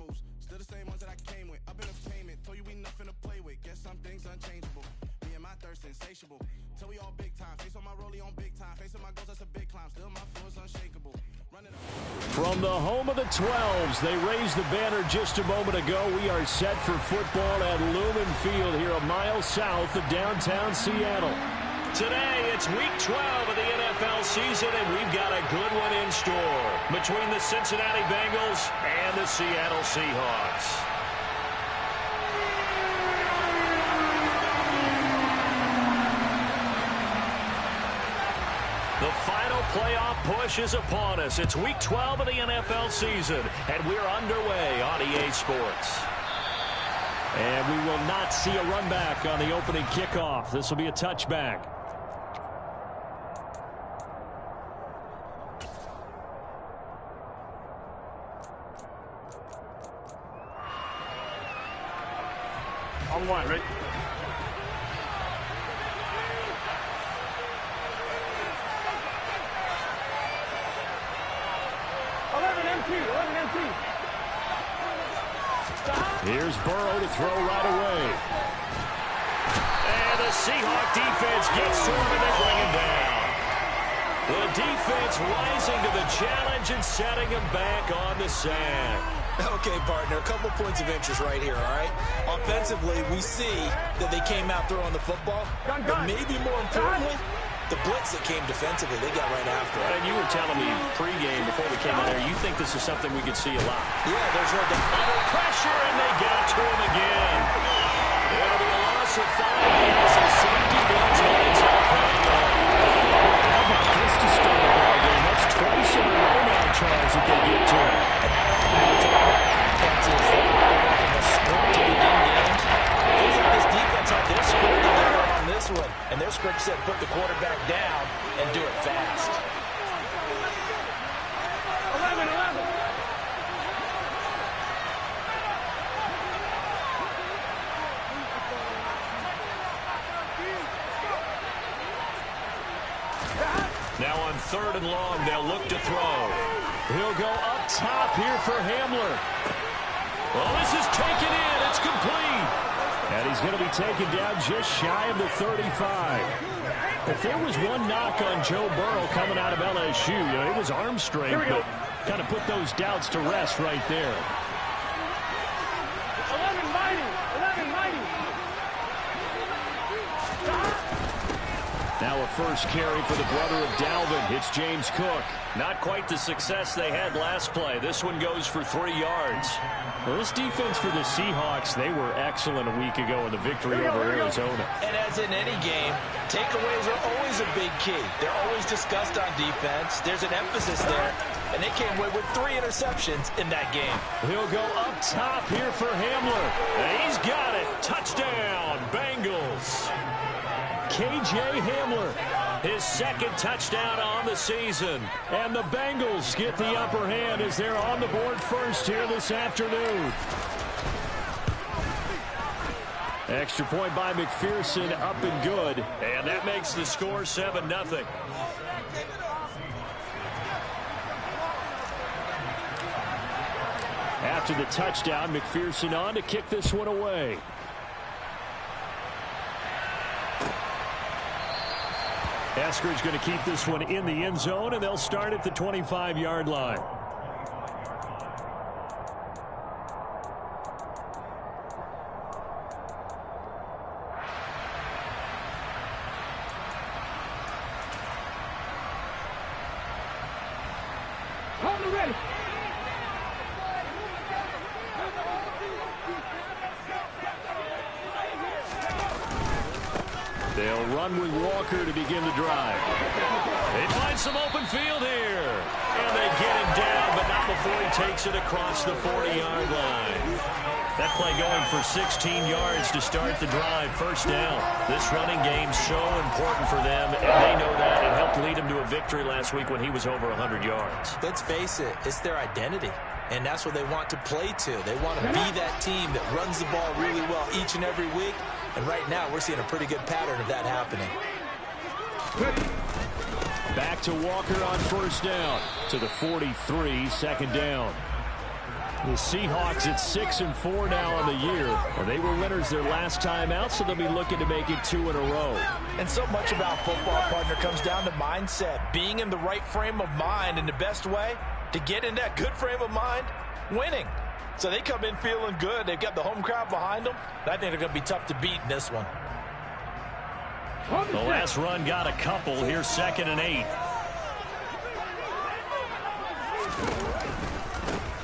moves, still the same ones that I came with. Up in entertainment, told you we nothing to play with. Guess some things unchangeable. Me and my thirst insatiable. Till we all big time. Face on my rollie on big time. Face on my goals, that's a big climb. Still my flow is unshakable. From the home of the 12s, they raised the banner just a moment ago. We are set for football at Lumen Field here a mile south of downtown Seattle. Today, it's week 12 of the NFL season, and we've got a good one in store between the Cincinnati Bengals and the Seattle Seahawks. The final playoff push is upon us. It's week 12 of the NFL season, and we're underway on EA Sports. And we will not see a run back on the opening kickoff. This will be a touchback. On one, Rick. Here's Burrow to throw right away. And the Seahawk defense gets to him and they bring him down. The defense rising to the challenge and setting him back on the sack. Okay, partner, a couple points of interest right here, all right? Offensively, we see that they came out throwing the football, but maybe more importantly, the blitz that came defensively, they got right after it. And you were telling me pregame before we came in there, you think this is something we could see a lot. Yeah, there's no doubt. Under pressure, and they get it to him again. It'll be a loss of 5 as a safety blitz lines up paying off. How about this to start a ball game? That's twice in a row now, Charles, that they get to him. And their script said put the quarterback down and do it fast. 11. Now on 3rd and long, they'll look to throw. He'll go up top here for Hamler. Well, this is taken in. It's complete. And he's going to be taken down just shy of the 35. If there was one knock on Joe Burrow coming out of LSU, it was arm strength, but kind of put those doubts to rest right there. 11 mighty. Now a first carry for the brother of Dalvin. It's James Cook. Not quite the success they had last play. This one goes for 3 yards. Well, this defense for the Seahawks, they were excellent a week ago in the victory over Arizona. And as in any game, takeaways are always a big key. They're always discussed on defense. There's an emphasis there, and they came away with 3 interceptions in that game. He'll go up top here for Hamler. And he's got it. Touchdown, Bengals. KJ Hamler, his 2nd touchdown on the season. And the Bengals get the upper hand as they're on the board first here this afternoon. Extra point by McPherson, up and good. And that makes the score 7-0. After the touchdown, McPherson on to kick this one away. Eskridge going to keep this one in the end zone, and they'll start at the 25-yard line. Ready. They'll run with Walker to begin the drive. They find some open field here. And they get him down, but not before he takes it across the 40-yard line. That play going for 16 yards to start the drive. First down. This running game's so important for them, and they know that. It helped lead him to a victory last week when he was over 100 yards. Let's face it, it's their identity. And that's what they want to play to. They want to be that team that runs the ball really well each and every week. And right now, we're seeing a pretty good pattern of that happening. Back to Walker on first down. To the 43, second down. The Seahawks at 6-4 now on the year. And they were winners their last time out, so they'll be looking to make it 2 in a row. And so much about football, partner, comes down to mindset. Being in the right frame of mind, and the best way to get in that good frame of mind, winning. So they come in feeling good. They've got the home crowd behind them. I think they're going to be tough to beat in this one. The last run got a couple. Here's 2nd and 8.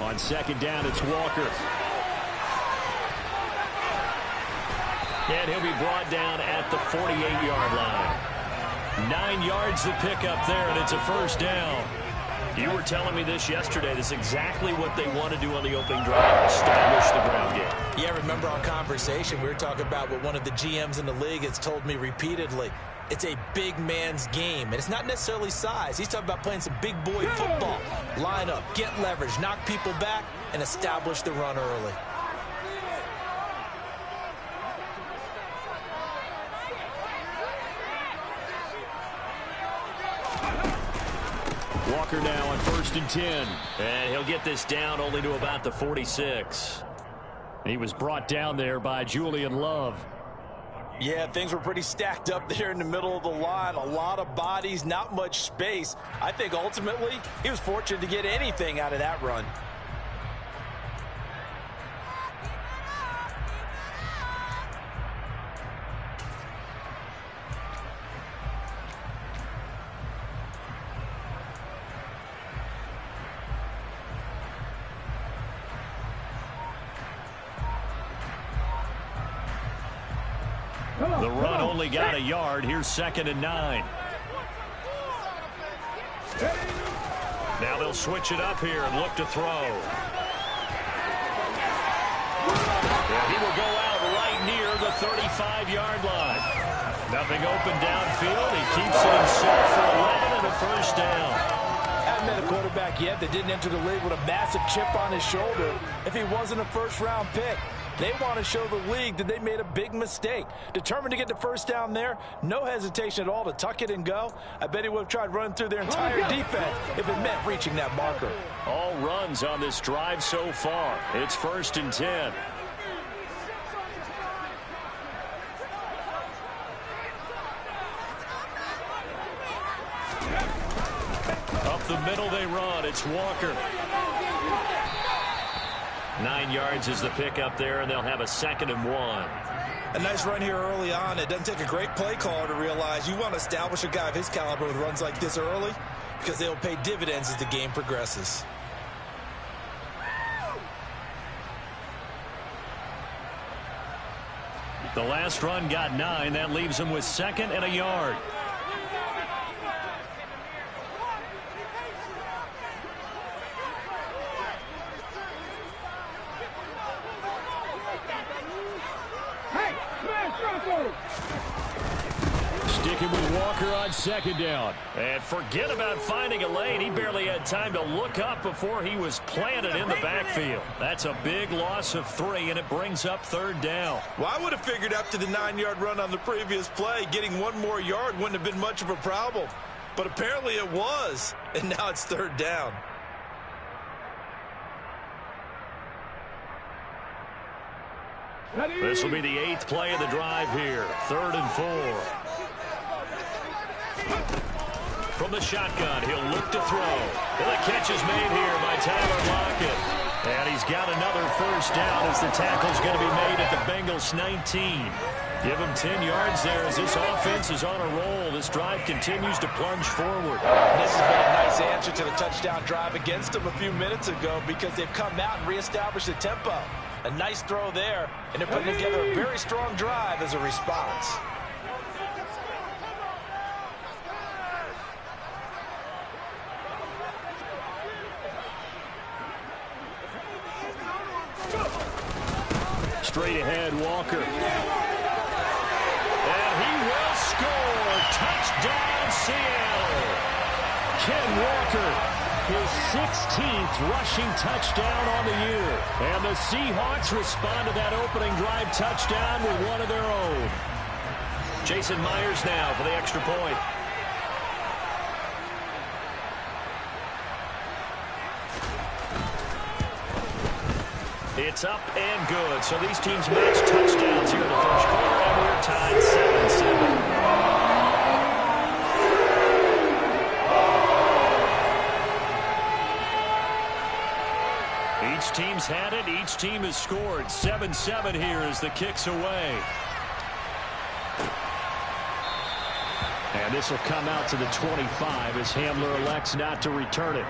On 2nd down, it's Walker. And he'll be brought down at the 48-yard line. 9 yards to pick up there, and it's a 1st down. You were telling me this yesterday. This is exactly what they want to do on the opening drive, establish the ground game. Yeah, remember our conversation? We were talking about what one of the GMs in the league has told me repeatedly. It's a big man's game, and it's not necessarily size. He's talking about playing some big boy football. Line up, get leverage, knock people back, and establish the run early. Walker now on 1st and 10. And he'll get this down only to about the 46. He was brought down there by Julian Love. Yeah, things were pretty stacked up there in the middle of the line. A lot of bodies, not much space. I think ultimately he was fortunate to get anything out of that run. The run only got a yard. Here's 2nd and 9. Now they'll switch it up here and look to throw. Yeah, he will go out right near the 35-yard line. Nothing open downfield. He keeps it himself for 11 and a 1st down. Haven't met a quarterback yet that didn't enter the league with a massive chip on his shoulder if he wasn't a first-round pick. They want to show the league that they made a big mistake. Determined to get the 1st down there. No hesitation at all to tuck it and go. I bet he would have tried running through their entire defense if it meant reaching that marker. All runs on this drive so far. It's 1st and 10. Up the middle they run. It's Walker. 9 yards is the pickup there, and they'll have a 2nd and 1. A nice run here early on. It doesn't take a great play caller to realize you want to establish a guy of his caliber with runs like this early because they'll pay dividends as the game progresses. The last run got 9. That leaves him with 2nd and a yard. Sticking with Walker on 2nd down. And forget about finding a lane. He barely had time to look up before he was planted in the backfield. That's a big loss of 3, and it brings up 3rd down. Well, I would have figured after the 9-yard run on the previous play, getting 1 more yard wouldn't have been much of a problem. But apparently it was, and now it's 3rd down. This will be the 8th play of the drive here. 3rd and 4. From the shotgun, he'll look to throw. And the catch is made here by Tyler Lockett. And he's got another 1st down as the tackle's going to be made at the Bengals 19. Give him 10 yards there as this offense is on a roll. This drive continues to plunge forward. This has been a nice answer to the touchdown drive against them a few minutes ago because they've come out and reestablished the tempo. A nice throw there, and they're putting together a very strong drive as a response. Straight ahead, Walker. And he will score. Touchdown, Seattle. Ken Walker, his 16th rushing touchdown on the year. And the Seahawks respond to that opening drive touchdown with one of their own. Jason Myers now for the extra point. It's up and good. So these teams match touchdowns here in the first quarter, and we're tied 7-7. Each team's had it. Each team has scored. 7-7 here as the kick's away. And this will come out to the 25 as Hamler elects not to return it.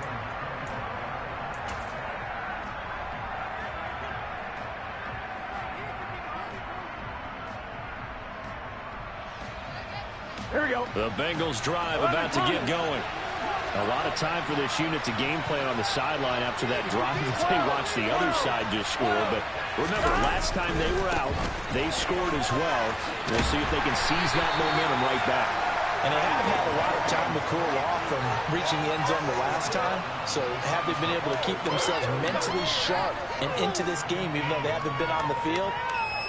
Here we go. The Bengals drive about to get going. A lot of time for this unit to game plan on the sideline after that drive as they watch the other side just score. But remember, last time they were out, they scored as well. We'll see if they can seize that momentum right back. And they haven't had a lot of time to cool off from reaching the end zone the last time. So have they been able to keep themselves mentally sharp and into this game, even though they haven't been on the field?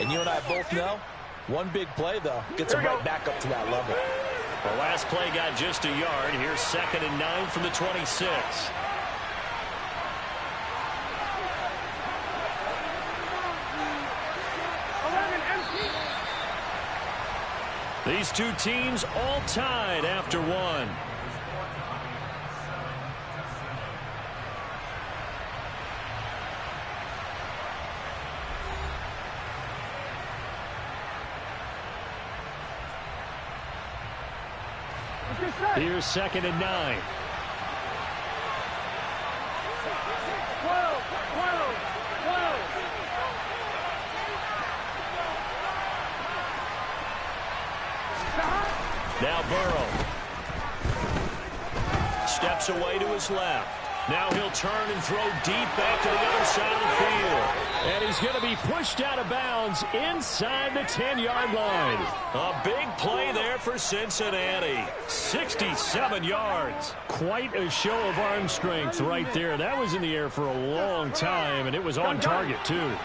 And you and I both know, one big play, though, gets them right back up to that level. The last play got just a yard. Here's 2nd and 9 from the 26. These two teams all tied after one. Here's 2nd and 9. 12. Now Burrow steps away to his left. Now he'll turn and throw deep back to the other side of the field. And he's going to be pushed out of bounds inside the 10-yard line. A big play there for Cincinnati. 67 yards. Quite a show of arm strength right there. That was in the air for a long time, and it was on target, too. 11.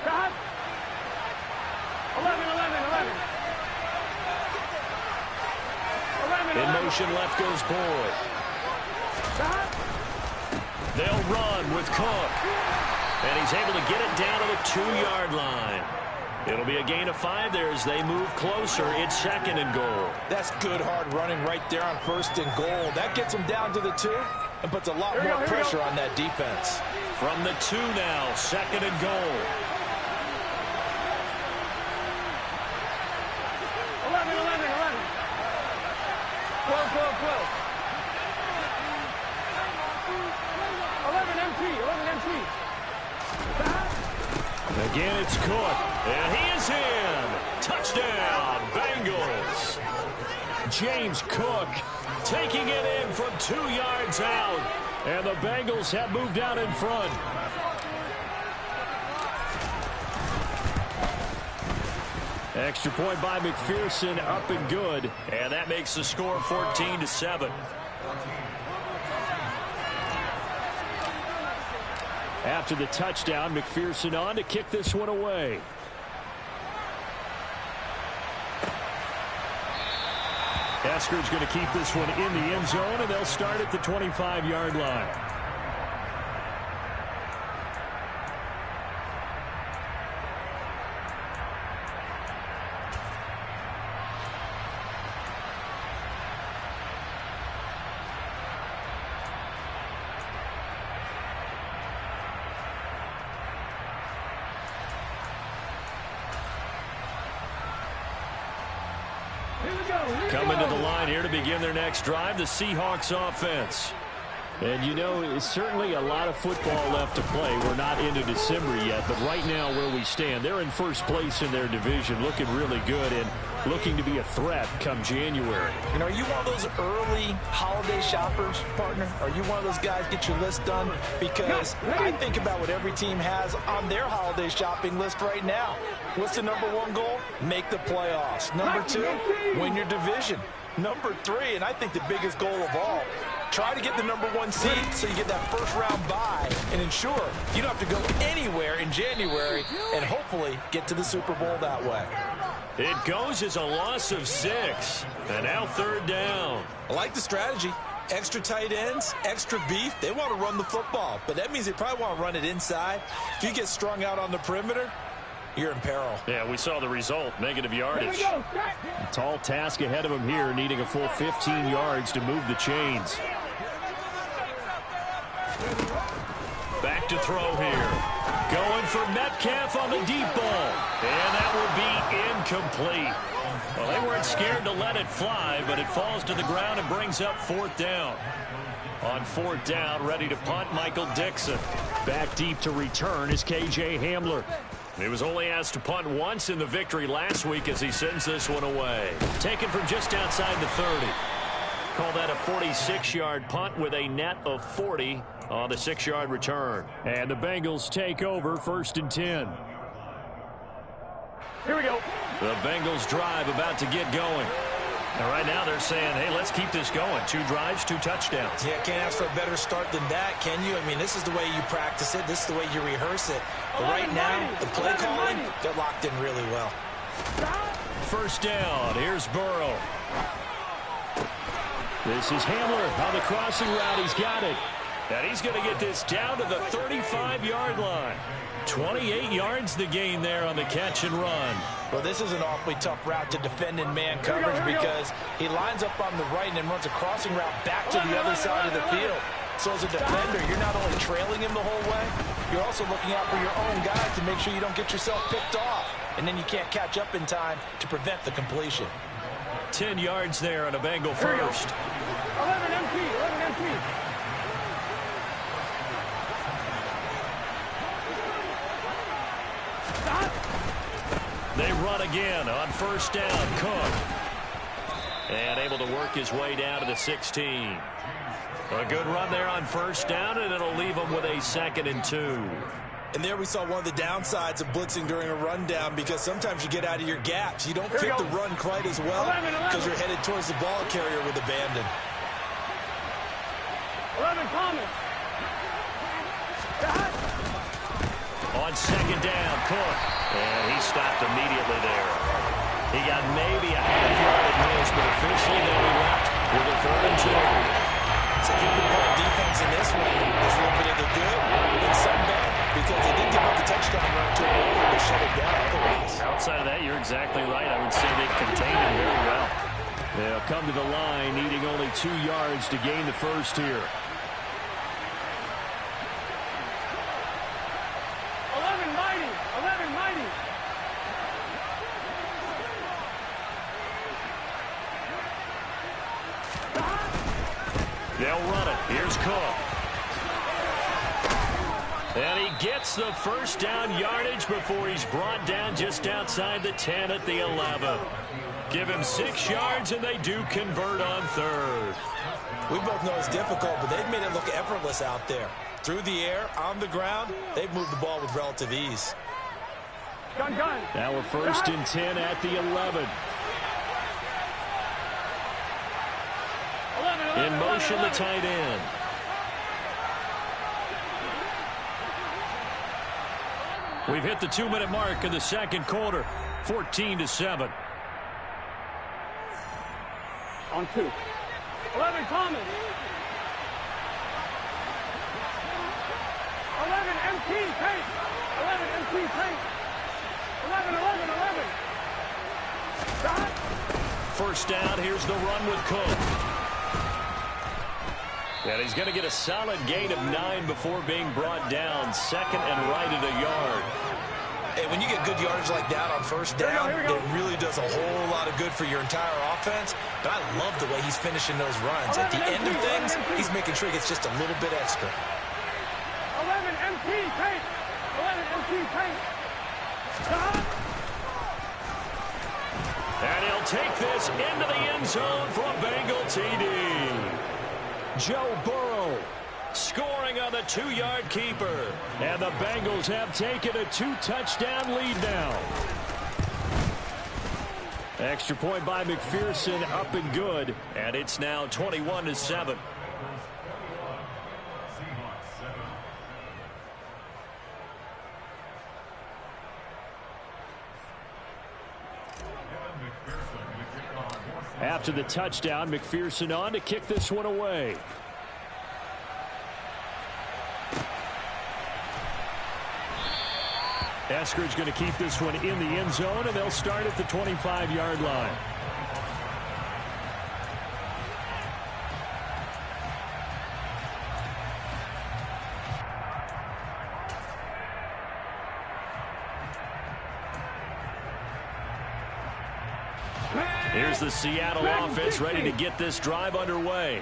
In motion, left goes Boyd. They'll run with Cook. And he's able to get it down to the 2-yard line. It'll be a gain of 5 there as they move closer. It's 2nd and goal. That's good hard running right there on 1st and goal. That gets them down to the 2 and puts a lot more pressure on that defense. From the 2 now, 2nd and goal. 11. 12. 11 MT. Again, it's Cook. And he is in. Touchdown, Bengals. James Cook taking it in from 2 yards out. And the Bengals have moved out in front. Extra point by McPherson, up and good. And that makes the score 14-7. After the touchdown, McPherson on to kick this one away. Esker's going to keep this one in the end zone, and they'll start at the 25-yard line. Coming to the line here to begin their next drive, the Seahawks offense. And, you know, certainly a lot of football left to play. We're not into December yet, but right now where we stand, they're in first place in their division, looking really good and looking to be a threat come January. You know, are you one of those early holiday shoppers, partner? Are you one of those guys get your list done? Because I think about what every team has on their holiday shopping list right now. What's the #1 goal? Make the playoffs. #2, win your division. #3, and I think the biggest goal of all, try to get the #1 seed so you get that first-round bye and ensure you don't have to go anywhere in January and hopefully get to the Super Bowl that way. It goes as a loss of 6, and now 3rd down. I like the strategy. Extra tight ends, extra beef, they want to run the football. But that means they probably want to run it inside. If you get strung out on the perimeter, you're in peril. Yeah, we saw the result, negative yardage. Go. A tall task ahead of him here, needing a full 15 yards to move the chains. Back to throw here. Going for Metcalf on the deep ball. And that will be incomplete. Well, they weren't scared to let it fly, but it falls to the ground and brings up 4th down. On 4th down, ready to punt, Michael Dixon. Back deep to return is K.J. Hamler. He was only asked to punt once in the victory last week as he sends this one away. Taken from just outside the 30. Call that a 46-yard punt with a net of 40 on the 6-yard return. And the Bengals take over 1st and 10. Here we go. The Bengals drive about to get going. And right now they're saying, hey, let's keep this going. 2 drives, 2 touchdowns. Yeah, can't ask for a better start than that, can you? I mean, this is the way you practice it. This is the way you rehearse it. But right now, the play calling, they're locked in really well. 1st down. Here's Burrow. This is Hamler on the crossing route. He's got it. And he's going to get this down to the 35-yard line. 28 yards the gain there on the catch and run. Well, this is an awfully tough route to defend in man coverage because he lines up on the right and then runs a crossing route back to the other side of the field. So as a defender, you're not only trailing him the whole way, you're also looking out for your own guys to make sure you don't get yourself picked off. And then you can't catch up in time to prevent the completion. 10 yards there on a Bengal first. 11 empty. They run again on 1st down. Cook. And able to work his way down to the 16. A good run there on 1st down, and it'll leave him with a 2nd and 2. And there we saw one of the downsides of blitzing during a rundown because sometimes you get out of your gaps. You don't fit the run quite as well because you're headed towards the ball carrier with abandon. 11 Thomas. On 2nd down, Cook. And he stopped immediately there. He got maybe a half-yard at most, but officially they'll be left with a 3rd and 2. So keeping up defense in this one is a little bit of the good and some bad because they did give up the touchdown run to him to shut it down otherwise. Outside of that, you're exactly right. I would say they contained him very well. They'll come to the line, needing only 2 yards to gain the first here. 11 mighty. They'll run it. Here's Cook. And he gets the 1st down yardage before he's brought down just outside the 10 at the 11. Give him 6 yards, and they do convert on 3rd. We both know it's difficult, but they've made it look effortless out there. Through the air, on the ground, they've moved the ball with relative ease. Gun. Now a 1st and 10 at the 11. In motion, the tight end. We've hit the 2-minute mark of the 2nd quarter. 14-7. On 2. 11 Thomas. 11 MT paint. 11 MT paint. 11. 1st down. Here's the run with Cook. And he's going to get a solid gain of 9 before being brought down. 2nd and right at a yard. Hey, when you get good yardage like that on 1st down, it really does a whole lot of good for your entire offense. But I love the way he's finishing those runs. At the end of things, he's making sure he gets just a little bit extra. 11 MT paint. 11 MT paint. And he'll take this into the end zone for a Bengal TD. Joe Burrow scoring on the 2-yard keeper. And the Bengals have taken a 2-touchdown lead now. Extra point by McPherson, up and good. And it's now 21-7. After the touchdown, McPherson on to kick this one away. Eskridge going to keep this one in the end zone, and they'll start at the 25-yard line. Here's the Seattle offense ready to get this drive underway.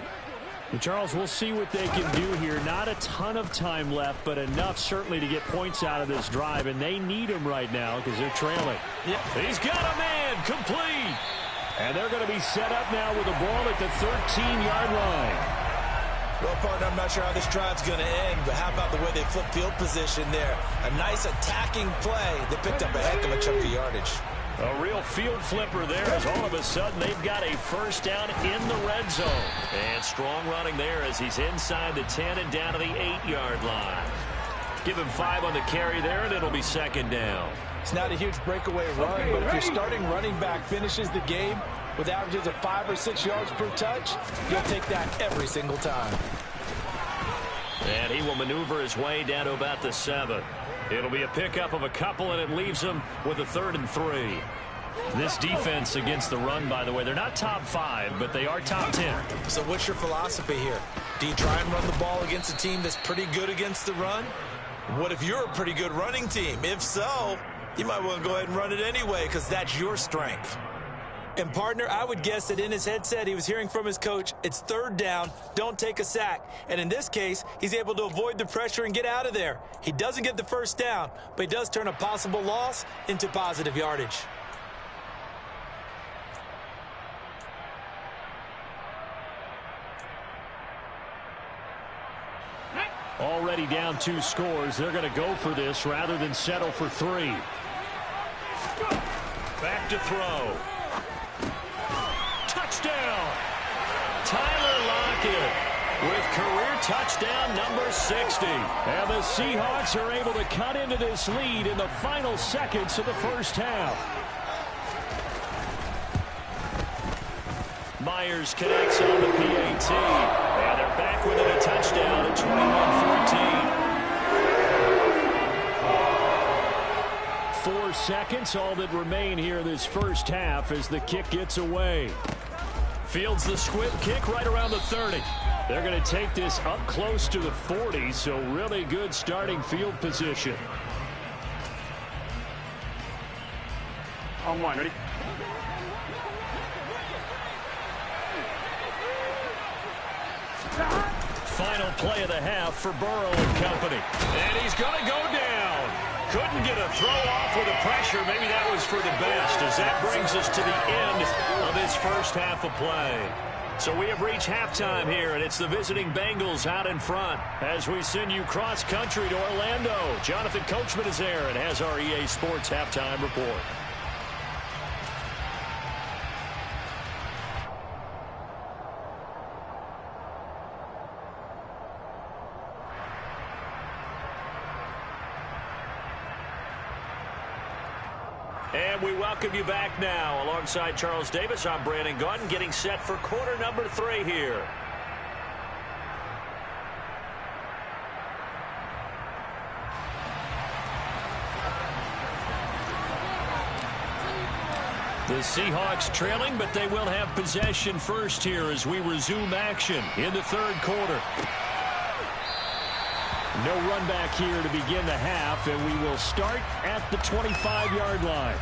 And Charles, we'll see what they can do here. Not a ton of time left, but enough certainly to get points out of this drive, and they need them right now because they're trailing. Yep. He's got a man, complete. And they're going to be set up now with the ball at the 13-yard line. Well, partner, I'm not sure how this drive's going to end, but how about the way they flip field position there? A nice attacking play. They picked up a heck of a chunk of yardage. A real field flipper there as all of a sudden they've got a first down in the red zone. And strong running there as he's inside the 10 and down to the 8-yard line. Give him 5 on the carry there, and it'll be second down. It's not a huge breakaway run, but if your starting running back finishes the game with averages of 5 or 6 yards per touch, you'll take that every single time. And he will maneuver his way down to about the 7. It'll be a pickup of a couple, and it leaves him with a 3rd and 3. This defense against the run, by the way, they're not top 5, but they are top 10. So what's your philosophy here? Do you try and run the ball against a team that's pretty good against the run? What if you're a pretty good running team? If so, you might want to go ahead and run it anyway because that's your strength. And, partner, I would guess that in his headset he was hearing from his coach, it's 3rd down, don't take a sack. And in this case, he's able to avoid the pressure and get out of there. He doesn't get the first down, but he does turn a possible loss into positive yardage. Already down 2 scores. They're going to go for this rather than settle for 3. Back to throw. Touchdown! Tyler Lockett with career touchdown number 60. And the Seahawks are able to cut into this lead in the final seconds of the first half. Myers connects on the PAT. And they're back within a touchdown at 21-14. 4 seconds, all that remain here this first half as the kick gets away. Fields the squib kick right around the 30. They're going to take this up close to the 40, so really good starting field position. On line, ready? Final play of the half for Burrow and company. And he's going to go down. Couldn't get a throw off with the pressure. Maybe that was for the best as that brings us to the end of this first half of play. So we have reached halftime here, and it's the visiting Bengals out in front as we send you cross-country to Orlando. Jonathan Coachman is there and has our EA Sports halftime report. And we welcome you back now. Alongside Charles Davis, I'm Brandon Gaudin, getting set for quarter number 3 here. The Seahawks trailing, but they will have possession first here as we resume action in the third quarter. No run back here to begin the half, and we will start at the 25-yard line.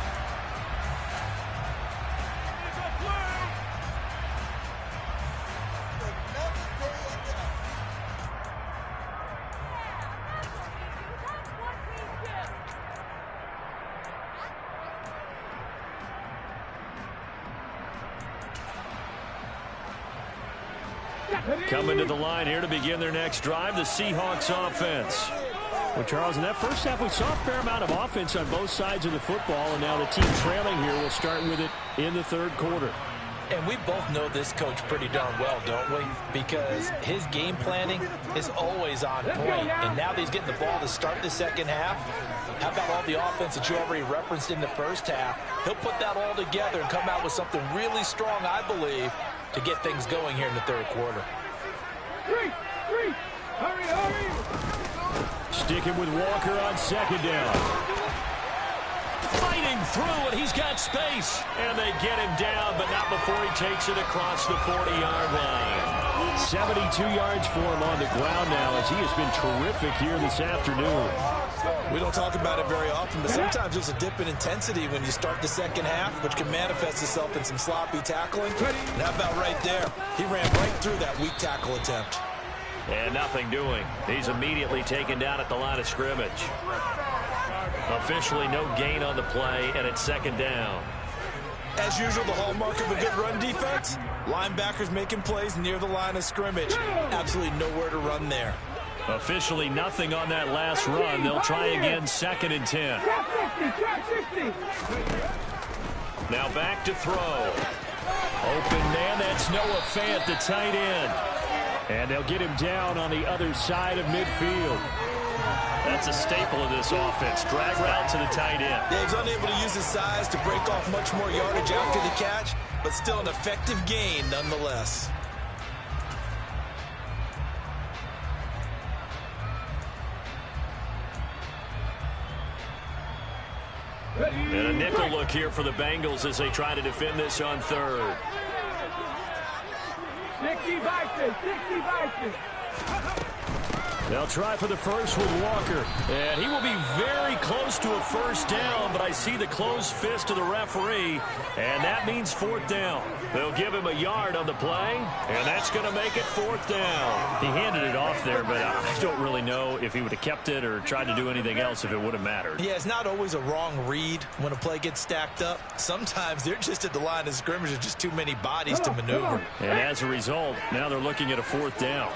Coming to the line here to begin their next drive, the Seahawks offense. Well, Charles, in that first half, we saw a fair amount of offense on both sides of the football, and now the team trailing here will start with it in the third quarter. And we both know this coach pretty darn well, don't we? Because his game planning is always on point. And now that he's getting the ball to start the second half, how about all the offense that you already referenced in the first half? He'll put that all together and come out with something really strong, I believe, to get things going here in the third quarter. Hurry! Sticking with Walker on second down. Fighting through, and he's got space. And they get him down, but not before he takes it across the 40-yard line. 72 yards for him on the ground now, as he has been terrific here this afternoon. We don't talk about it very often, but sometimes there's a dip in intensity when you start the second half, which can manifest itself in some sloppy tackling. And how about right there? He ran right through that weak tackle attempt. And nothing doing. He's immediately taken down at the line of scrimmage. Officially no gain on the play, and it's second down. As usual, the hallmark of a good run defense, linebackers making plays near the line of scrimmage. Absolutely nowhere to run there. Officially nothing on that last run. They'll try again, second and 10. Now back to throw. Open man, that's Noah Fant, the tight end. And they'll get him down on the other side of midfield. That's a staple of this offense. Drag route to the tight end. Dave's unable to use his size to break off much more yardage after the catch, but still an effective gain nonetheless. And a nickel look here for the Bengals as they try to defend this on third. 60 Vikings. They'll try for the first with Walker. And he will be very close to a first down, but I see the closed fist of the referee, and that means fourth down. They'll give him a yard on the play, and that's going to make it fourth down. He handed it off there, but I don't really know if he would have kept it or tried to do anything else if it would have mattered. Yeah, it's not always a wrong read when a play gets stacked up. Sometimes they're just at the line of scrimmage. There's just too many bodies to maneuver. And as a result, now they're looking at a fourth down.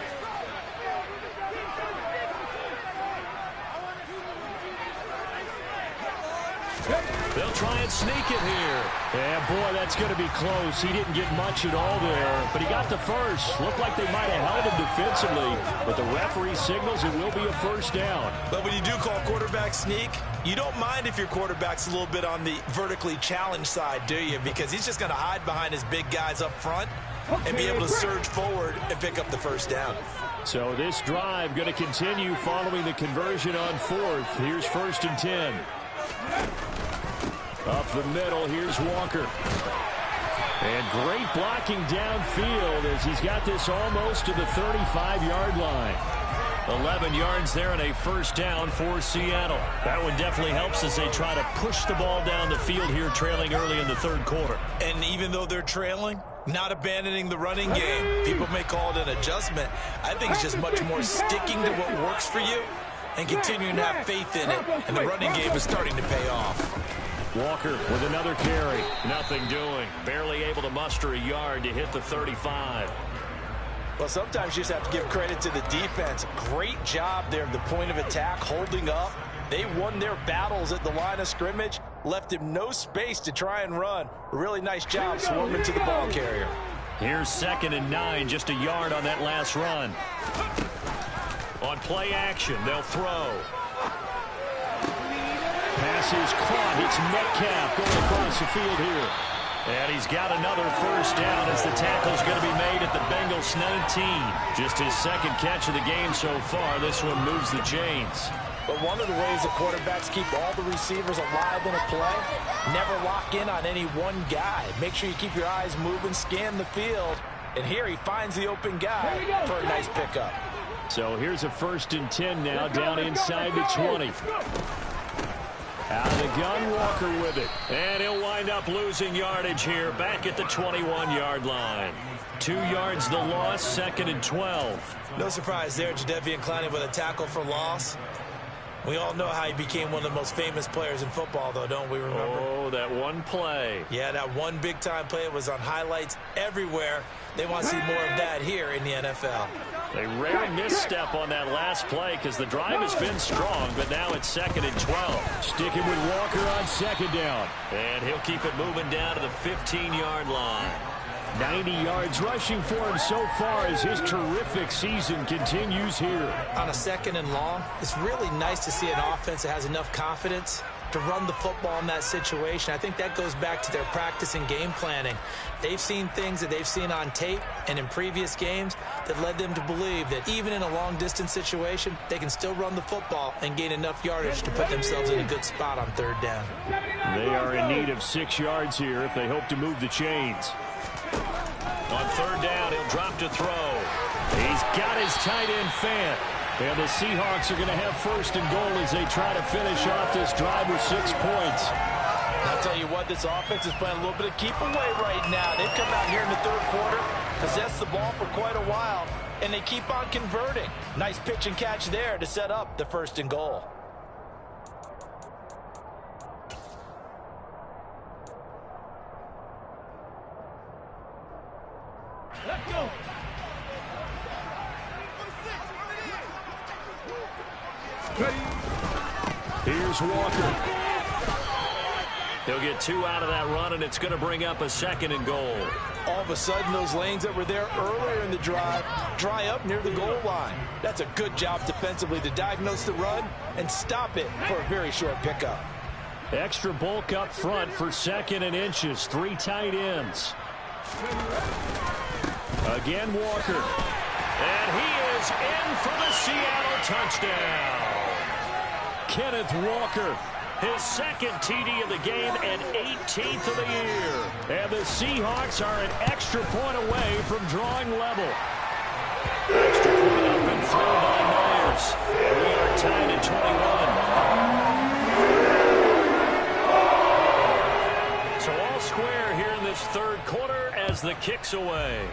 They'll try and sneak it here. And, boy, that's going to be close. He didn't get much at all there, but he got the first. Looked like they might have held him defensively, but the referee signals it will be a first down. But when you do call quarterback sneak, you don't mind if your quarterback's a little bit on the vertically challenged side, do you? Because he's just going to hide behind his big guys up front and be able to surge forward and pick up the first down. So this drive going to continue following the conversion on fourth. Here's first and 10. Up the middle, here's Walker. And great blocking downfield as he's got this almost to the 35-yard line. 11 yards there and a first down for Seattle. That one definitely helps as they try to push the ball down the field here, trailing early in the third quarter. And even though they're trailing, not abandoning the running game. People may call it an adjustment. I think it's just much more sticking to what works for you and continuing to have faith in it. And the running game is starting to pay off. Walker with another carry. Nothing doing. Barely able to muster a yard to hit the 35. Well, sometimes you just have to give credit to the defense. Great job there at the point of attack, holding up. They won their battles at the line of scrimmage, left him no space to try and run. A really nice job swarming to the ball carrier. Here's second and 9, just a yard on that last run. On play action, they'll throw. Pass is caught. It's Metcalf going across the field here. And he's got another first down as the tackle's going to be made at the Bengals 19. Just his second catch of the game so far. This one moves the chains. But one of the ways that quarterbacks keep all the receivers alive in a play, never lock in on any one guy. Make sure you keep your eyes moving, scan the field. And here he finds the open guy for a nice pickup. So here's a first and 10 now down inside the 20. Out of the gun, Walker with it. And he'll wind up losing yardage here back at the 21-yard line. 2 yards the loss, second and 12. No surprise there, Jadeveon Clowney with a tackle for loss. We all know how he became one of the most famous players in football, though, don't we remember? Oh, that one play. Yeah, that one big-time play was on highlights everywhere. They want to see more of that here in the NFL. A rare misstep on that last play because the drive has been strong, but now it's second and 12. Sticking with Walker on second down. And he'll keep it moving down to the 15-yard line. 90 yards rushing for him so far as his terrific season continues here. On a 2nd and long, it's really nice to see an offense that has enough confidence to run the football in that situation. I think that goes back to their practice and game planning. They've seen things that they've seen on tape and in previous games that led them to believe that even in a long-distance situation, they can still run the football and gain enough yardage to put themselves in a good spot on 3rd down. They are in need of 6 yards here if they hope to move the chains. On 3rd down, he'll drop to throw. He's got his tight end Fant. And the Seahawks are going to have 1st and goal as they try to finish off this drive with 6 points. I'll tell you what, this offense is playing a little bit of keep away right now. They've come out here in the 3rd quarter, possessed the ball for quite a while, and they keep on converting. Nice pitch and catch there to set up the 1st and goal. Let's go. Here's Walker. He'll get 2 out of that run, and it's going to bring up a 2nd and goal. All of a sudden, those lanes that were there earlier in the drive dry up near the goal line. That's a good job defensively to diagnose the run and stop it for a very short pickup. Extra bulk up front for 2nd and inches. 3 tight ends. Again, Walker. And he is in for the Seattle touchdown. Kenneth Walker, his 2nd TD of the game and 18th of the year. And the Seahawks are an extra point away from drawing level. Extra point up and thrown by Myers. And we are tied at 21. So all square here in this 3rd quarter as the kick's away.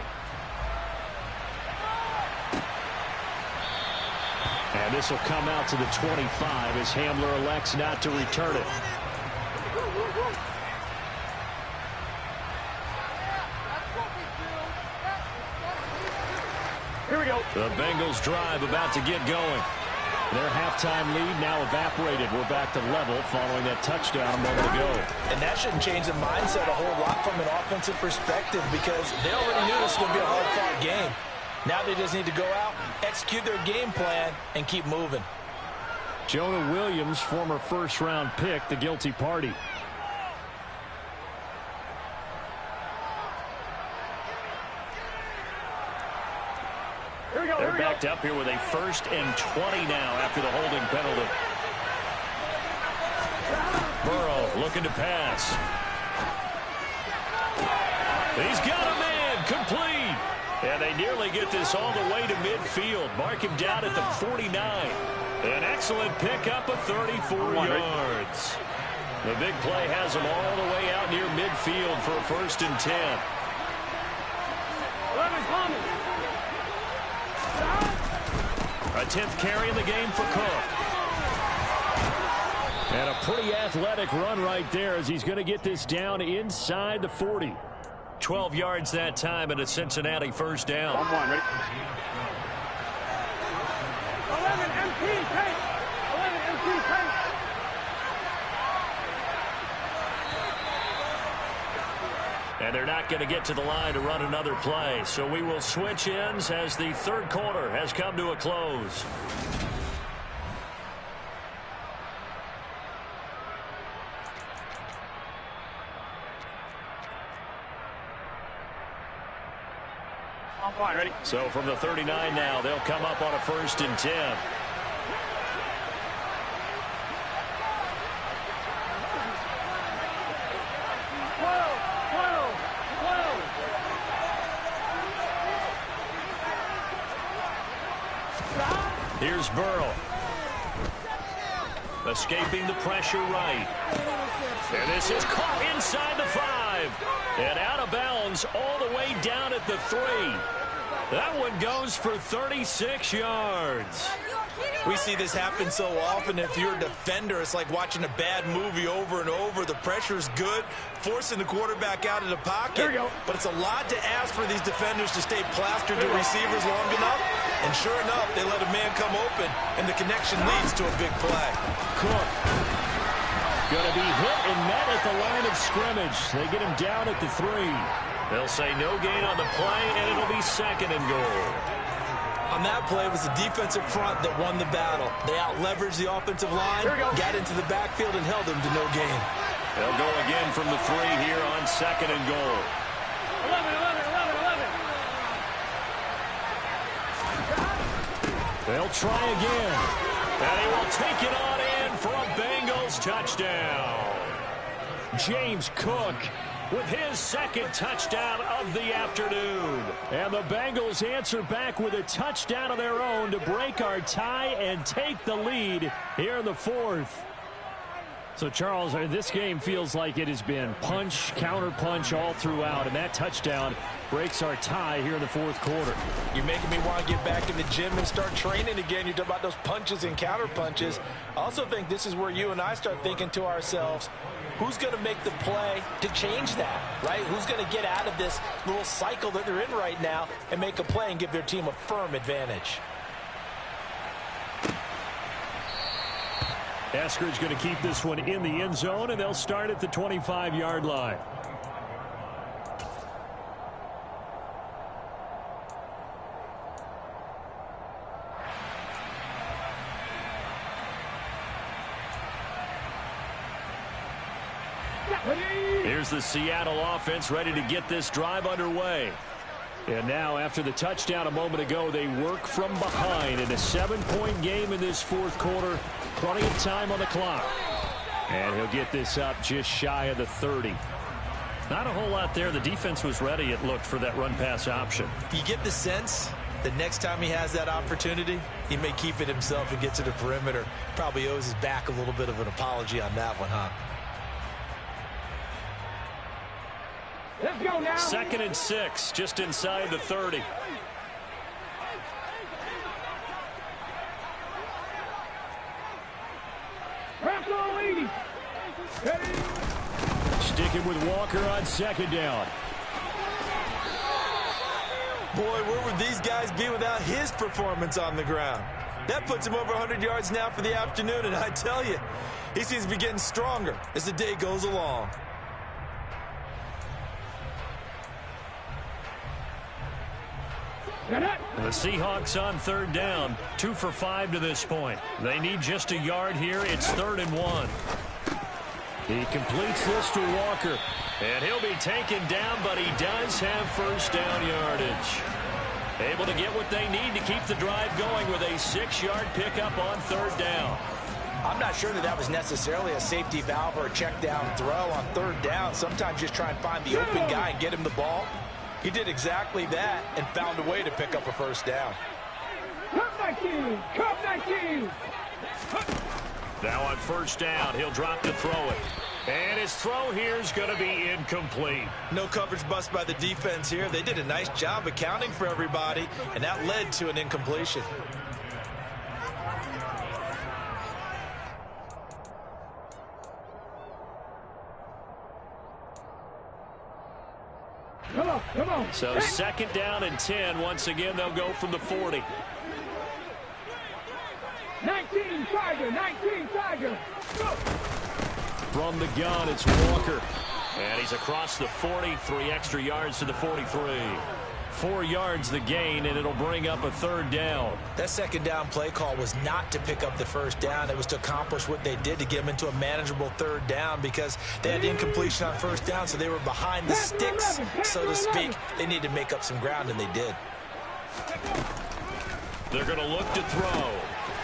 And this will come out to the 25 as Hamler elects not to return it. Here we go. The Bengals drive about to get going. Their halftime lead now evaporated. We're back to level following that touchdown a moment ago. And that shouldn't change the mindset a whole lot from an offensive perspective because they already knew this was going to be a hard-fought game. Now they just need to go out, execute their game plan, and keep moving. Jonah Williams, former 1st-round pick, the guilty party. Here we go. They're backed up here with a 1st and 20 now after the holding penalty. Burrow looking to pass. He's got a man complete. And they nearly get this all the way to midfield. Mark him down at the 49. An excellent pickup of 34 yards. The big play has him all the way out near midfield for a 1st and 10. 11 coming. A 10th carry in the game for Cook. And a pretty athletic run right there as he's going to get this down inside the 40. 12 yards that time and a Cincinnati 1st down. 1-1, ready? 11 MT, take. 11 MT, take. And they're not going to get to the line to run another play. So we will switch ends as the 3rd quarter has come to a close. I'm fine, ready? So from the 39 now, they'll come up on a 1st and 10. Here's Burrow. Escaping the pressure right. And this is caught inside the 5. And out of bounds all the way down at the 3. That one goes for 36 yards. We see this happen so often. If you're a defender, it's like watching a bad movie over and over. The pressure's good, forcing the quarterback out of the pocket. But it's a lot to ask for these defenders to stay plastered to receivers long enough. And sure enough, they let a man come open, and the connection leads to a big play. Cook going to be hit and met at the line of scrimmage. They get him down at the 3. They'll say no gain on the play, and it'll be 2nd and goal. On that play, it was the defensive front that won the battle. They out-leveraged the offensive line, got into the backfield, and held them to no gain. They'll go again from the 3 here on 2nd and goal. 11. They'll try again. And he will take it on in for a Bengals touchdown. James Cook with his 2nd touchdown of the afternoon. And the Bengals answer back with a touchdown of their own to break our tie and take the lead here in the 4th. So, Charles, this game feels like it has been punch, counter-punch all throughout, and that touchdown breaks our tie here in the 4th quarter. You're making me want to get back in the gym and start training again. You talk about those punches and counter-punches. I also think this is where you and I start thinking to ourselves, who's going to make the play to change that, right? Who's going to get out of this little cycle that they're in right now and make a play and give their team a firm advantage? Eskridge going to keep this one in the end zone, and they'll start at the 25-yard line. Here's the Seattle offense ready to get this drive underway. And now, after the touchdown a moment ago, they work from behind in a 7-point game in this 4th quarter. Plenty of time on the clock. And he'll get this up just shy of the 30. Not a whole lot there. The defense was ready, it looked, for that run-pass option. You get the sense that next time he has that opportunity, he may keep it himself and get to the perimeter. Probably owes his back a little bit of an apology on that one, huh? Let's go now. 2nd and 6, just inside the 30. Sticking with Walker on 2nd down. Boy, where would these guys be without his performance on the ground? That puts him over 100 yards now for the afternoon, and I tell you, he seems to be getting stronger as the day goes along. The Seahawks on 3rd down, 2 for 5 to this point. They need just a yard here. It's 3rd and 1. He completes this to Walker, and he'll be taken down, but he does have 1st down yardage. Able to get what they need to keep the drive going with a 6-yard pickup on 3rd down. I'm not sure that was necessarily a safety valve or a check down throw on 3rd down. Sometimes just try and find the open guy and get him the ball. He did exactly that and found a way to pick up a 1st down. Come 19! Now on 1st down, he'll drop to throw it. And his throw here is going to be incomplete. No coverage bust by the defense here. They did a nice job accounting for everybody, and that led to an incompletion. Come on. So 2nd down and 10. Once again, they'll go from the 40. 19 Tiger. Go. From the gun, it's Walker. And he's across the 40, 3 extra yards to the 43. 4 yards the gain, and it'll bring up a 3rd down. That 2nd down play call was not to pick up the 1st down. It was to accomplish what they did to get them into a manageable 3rd down because they had incompletion on 1st down, so they were behind the sticks, so to speak. They needed to make up some ground, and they did. They're going to look to throw.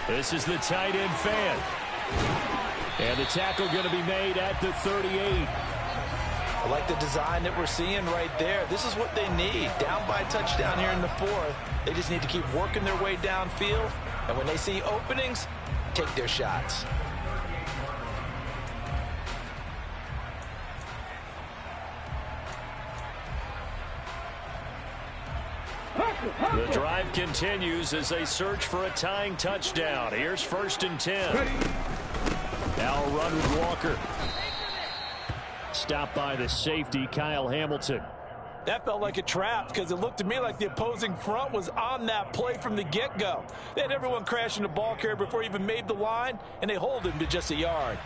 This is the tight end fan. And the tackle going to be made at the 38. I like the design that we're seeing right there. This is what they need. Down by a touchdown here in the 4th. They just need to keep working their way downfield. And when they see openings, take their shots. The drive continues as they search for a tying touchdown. Here's 1st and 10. Now a run with Walker. Stopped by the safety, Kyle Hamilton. That felt like a trap because it looked to me like the opposing front was on that play from the get-go. They had everyone crashing the ball carrier before he even made the line, and they hold him to just a yard.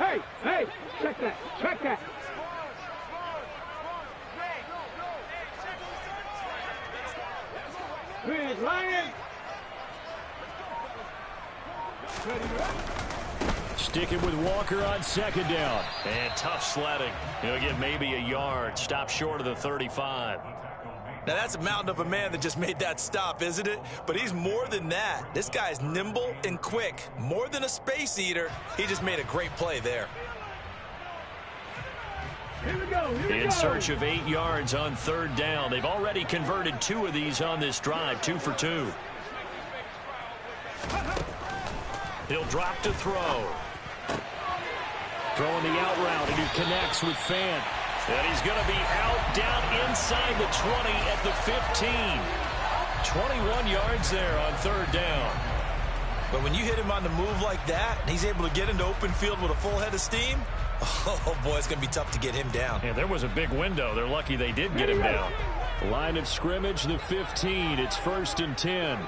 Hey, check that. Check that. Here's Ryan. Sticking with Walker on second down. And tough sledding. He'll get maybe a yard. Stop short of the 35. Now, that's a mountain of a man that just made that stop, isn't it? But he's more than that. This guy's nimble and quick. More than a space eater. He just made a great play there. Here we go. In search of 8 yards on third down. They've already converted 2 of these on this drive, 2 for 2. He'll drop to throw. Throwing the out route, and he connects with Fant. And he's going to be out down inside the 20 at the 15. 21 yards there on third down. But when you hit him on the move like that, and he's able to get into open field with a full head of steam, oh, boy, it's going to be tough to get him down. And there was a big window. They're lucky they did get him down. Line of scrimmage, the 15. It's 1st and 10.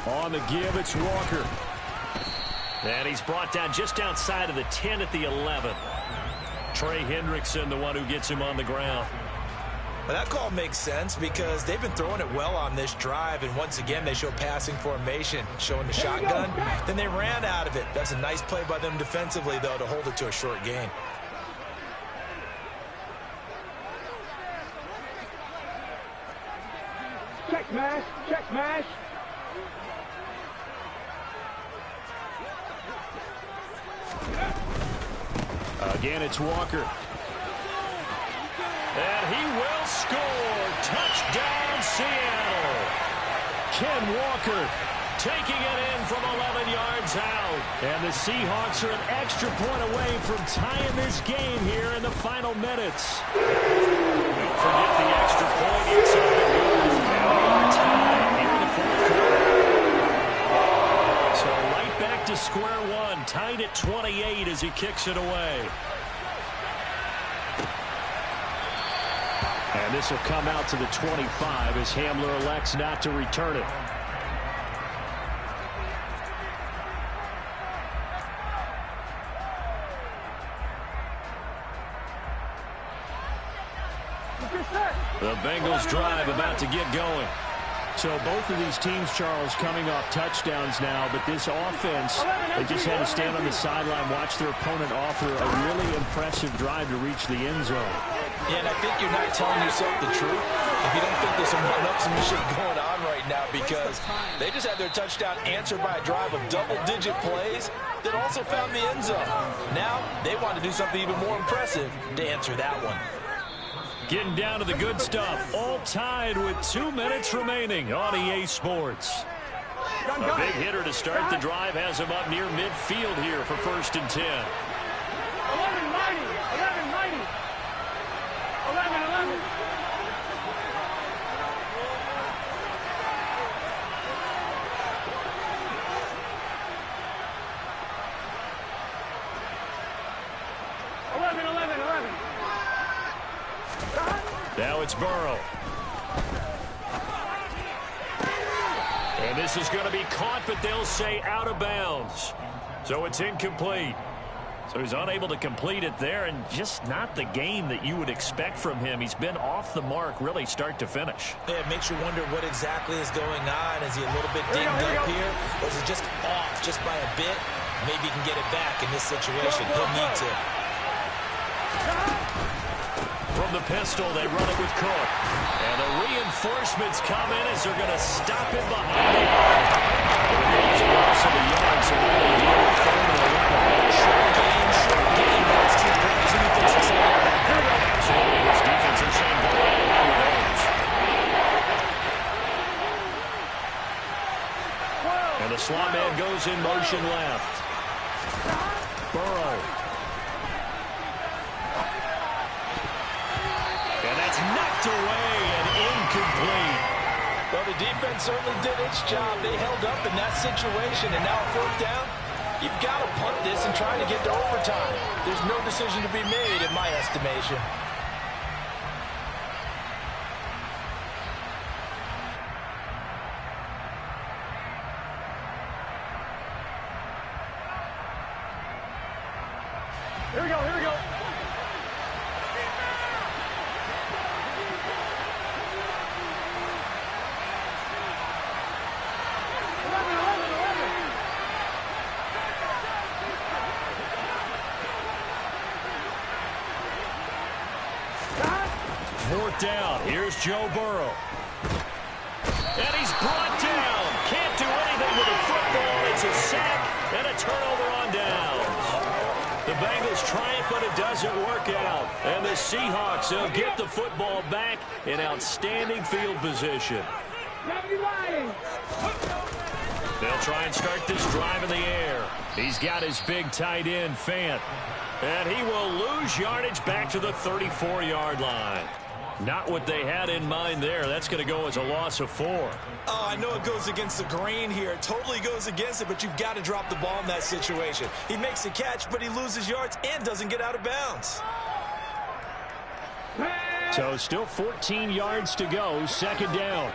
On the give, it's Walker. And he's brought down just outside of the 10 at the 11. Trey Hendrickson, the one who gets him on the ground. Well, that call makes sense because they've been throwing it well on this drive, and once again they show passing formation, showing the shotgun. Then they ran out of it. That's a nice play by them defensively, though, to hold it to a short gain. Check mash. Check mash. Again, it's Walker. And he will score. Touchdown, Seattle. Ken Walker taking it in from 11 yards out. And the Seahawks are an extra point away from tying this game here in the final minutes. Don't forget the extra point. It's up and good. And we are tied here in the fourth quarter. So right back to square one. Tied at 28 as he kicks it away. And this will come out to the 25 as Hamler elects not to return it. The Bengals drive about to get going. So both of these teams, Charles, coming off touchdowns now, but this offense, they just had to stand on the sideline, watch their opponent offer a really impressive drive to reach the end zone. Yeah, and I think you're not telling yourself the truth if you don't think there's some run-ups shit going on right now, because they just had their touchdown answered by a drive of double-digit plays that also found the end zone. Now they want to do something even more impressive to answer that one. Getting down to the good stuff. All tied with 2 minutes remaining on EA Sports. A big hitter to start the drive has him up near midfield here for 1st and 10. 11-90. 11-11. 11-11. Now it's Burrow. And this is going to be caught, but they'll say out of bounds. So it's incomplete. So he's unable to complete it there, and just not the game that you would expect from him. He's been off the mark really start to finish. Yeah, it makes you wonder what exactly is going on. Is he a little bit dinged up here? Or is it just off just by a bit? Maybe he can get it back in this situation. He'll need to. From the pistol, they run it with Cook. And the reinforcements come in as they're going to stop him behind the arc. It's a loss of a yard, so now they deal with third and 11. Short game. That's 2 points. Who thinks he's saying that? Absolutely. His defense is saying go ahead. And the slot man goes in motion left. Burrow. Knocked away and incomplete. Well, the defense certainly did its job. They held up in that situation, and now 4th down, you've got to punt this and try to get to overtime. There's no decision to be made in my estimation. 4th down. Here's Joe Burrow. And he's brought down. Can't do anything with the football. It's a sack and a turnover on downs. The Bengals try it, but it doesn't work out. And the Seahawks will get the football back in outstanding field position. They'll try and start this drive in the air. He's got his big tight end, Fant. And he will lose yardage back to the 34-yard line. Not what they had in mind there. That's going to go as a loss of 4. Oh, I know it goes against the grain here. It totally goes against it, but you've got to drop the ball in that situation. He makes the catch, but he loses yards and doesn't get out of bounds. So still 14 yards to go. 2nd down.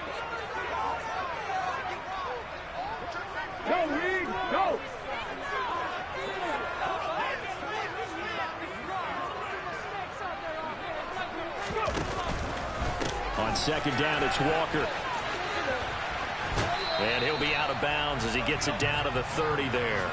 Go, Reed, go! On 2nd down, it's Walker. And he'll be out of bounds as he gets it down to the 30 there.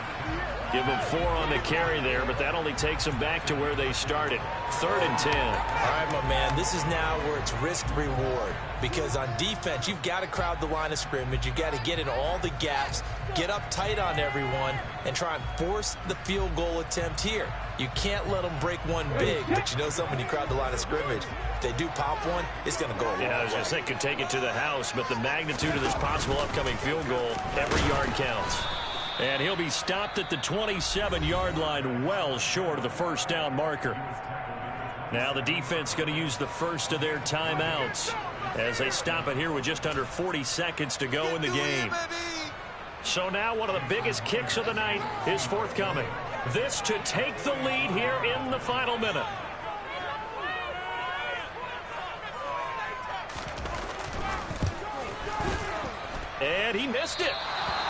Give him 4 on the carry there, but that only takes them back to where they started. 3rd and 10. All right, my man, this is now where it's risk-reward. Because on defense, you've got to crowd the line of scrimmage. You've got to get in all the gaps, get up tight on everyone, and try and force the field goal attempt here. You can't let them break one big, but you know something, when you crowd the line of scrimmage, if they do pop one, it's going to go a long way. Yeah, I was going to say could take it to the house, but the magnitude of this possible upcoming field goal, every yard counts. And he'll be stopped at the 27-yard line, well short of the 1st down marker. Now the defense going to use the first of their timeouts as they stop it here with just under 40 seconds to go in the game. So now one of the biggest kicks of the night is forthcoming. This to take the lead here in the final minute. And he missed it.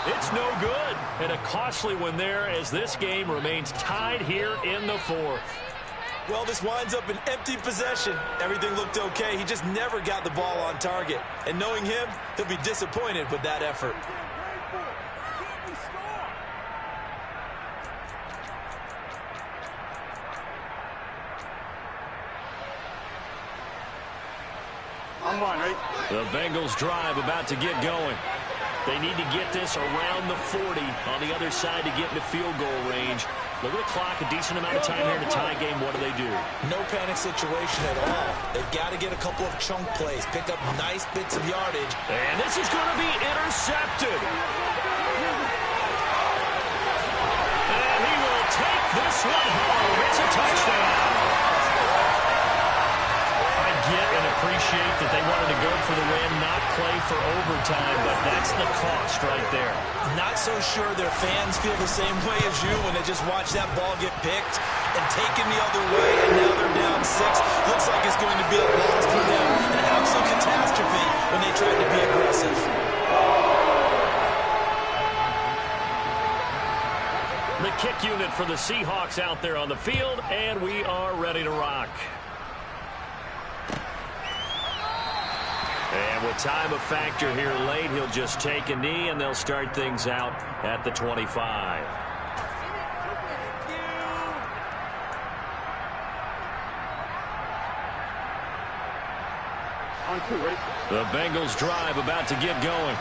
It's no good. And a costly one there as this game remains tied here in the 4th. Well, this winds up an empty possession. Everything looked okay. He just never got the ball on target. And knowing him, he'll be disappointed with that effort. I'm on, right? The Bengals drive about to get going. They need to get this around the 40 on the other side to get into field goal range. Look at the clock, a decent amount of time here in a tie game. What do? No panic situation at all. They've got to get a couple of chunk plays, pick up nice bits of yardage. And this is going to be intercepted. And he will take this one home. It's a touchdown. I get and appreciate that they wanted to go for the win, not play for overtime, but that's the cost right there. Not so sure their fans feel the same way as you when they just watch that ball get picked and taken the other way, and now they're down 6. Looks like it's going to be a loss for them, an absolute catastrophe when they tried to be aggressive. The kick unit for the Seahawks out there on the field, and we are ready to rock. And with time a factor here late, he'll just take a knee, and they'll start things out at the 25. On 2, ready? The Bengals drive about to get going.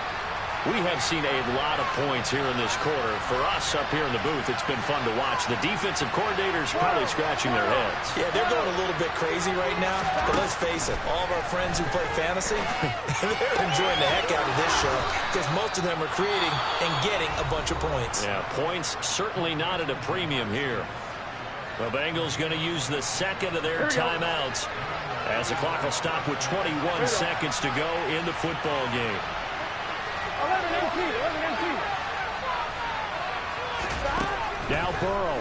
We have seen a lot of points here in this quarter. For us up here in the booth, it's been fun to watch. The defensive coordinators probably scratching their heads. Yeah, they're going a little bit crazy right now. But let's face it, all of our friends who play fantasy, they're enjoying the heck out of this show because most of them are creating and getting a bunch of points. Yeah, points certainly not at a premium here. The Bengals going to use the second of their timeouts as the clock will stop with 21 seconds to go in the football game. 11 NT. Now Burrow.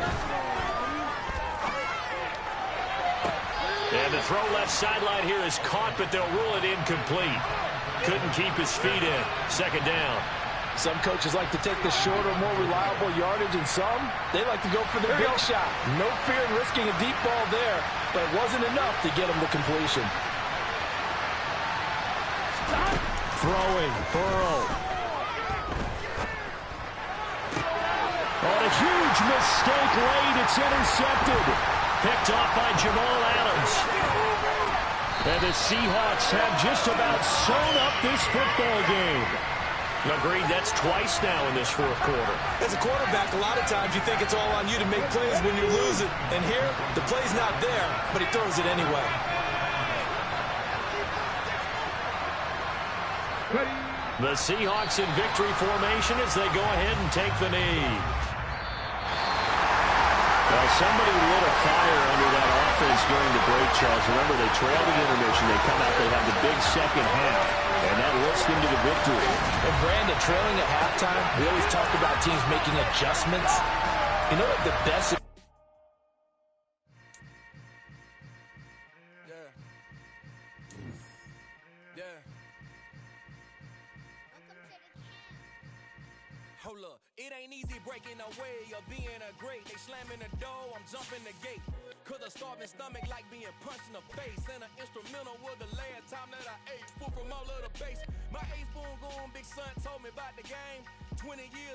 And the throw left sideline here is caught, but they'll rule it incomplete. Couldn't keep his feet in. 2nd down. Some coaches like to take the shorter, more reliable yardage, and some, they like to go for the big shot. No fear in risking a deep ball there, but it wasn't enough to get him the completion. Throwing, Burrow. On a huge mistake late, it's intercepted. Picked off by Jamal Adams. And the Seahawks have just about sewn up this football game. Agreed, that's twice now in this fourth quarter. As a quarterback, a lot of times you think it's all on you to make plays when you're losing. And here, the play's not there, but he throws it anyway. The Seahawks in victory formation as they go ahead and take the knee. Well, somebody lit a fire under that offense during the break, Charles. Remember, they trailed at intermission. They come out, they have the big second half, and that lifts them to the victory. And Brandon, trailing at halftime, we always talk about teams making adjustments. You know what the best... Hold up, it ain't easy breaking away or being a great. They slamming the door, I'm jumping the gate. Cause a starving stomach like being punched in the face. And an instrumental was the last time that I ate. Food from all of the base. My 8-spoon goon big son told me about the game. 20 years.